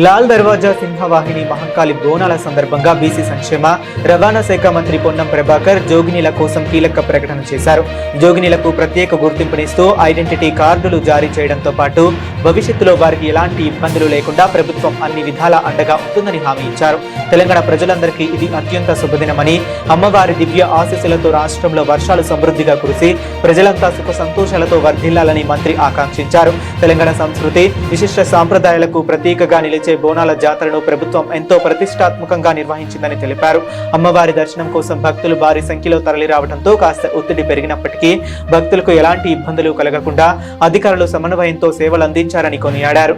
లాల్ దర్వాజా సింహవాహిని మహంకాళి బోనాల సందర్భంగా బీసీ సంక్షేమ రవాణా శాఖ మంత్రి పొన్నం ప్రభాకర్ జోగినీల కోసం కీలక ప్రకటన చేశారు. జోగినీలకు ప్రత్యేక గుర్తింపునిస్తూ ఐడెంటిటీ కార్డులు జారీ చేయడంతో పాటు భవిష్యత్తులో వారికి ఎలాంటి ఇబ్బందులు లేకుండా ప్రభుత్వం అన్ని విధాల అండగా ఉంటుందని హామీ ఇచ్చారు. తెలంగాణ ప్రజలందరికీ ఇది అత్యంత శుభదినమని, అమ్మవారి దివ్య ఆశీస్సులతో రాష్ట్రంలో వర్షాలు సమృద్ధిగా కురిసి ప్రజలంతా సుఖ సంతోషాలతో వర్ధిల్లాలని మంత్రి ఆకాంక్షించారు. తెలంగాణ సంస్కృతి విశిష్ట సాంప్రదాయాలకు ప్రతీకగా నిలిచే బోనాల జాతరను ప్రభుత్వం ఎంతో ప్రతిష్టాత్మకంగా నిర్వహించిందని తెలిపారు. అమ్మవారి దర్శనం కోసం భక్తులు భారీ సంఖ్యలో తరలి రావడంతో కాస్త ఒత్తిడి పెరిగినప్పటికీ భక్తులకు ఎలాంటి ఇబ్బందులు కలగకుండా అధికారులు సమన్వయంతో సేవలు అందించారని కొనియాడారు.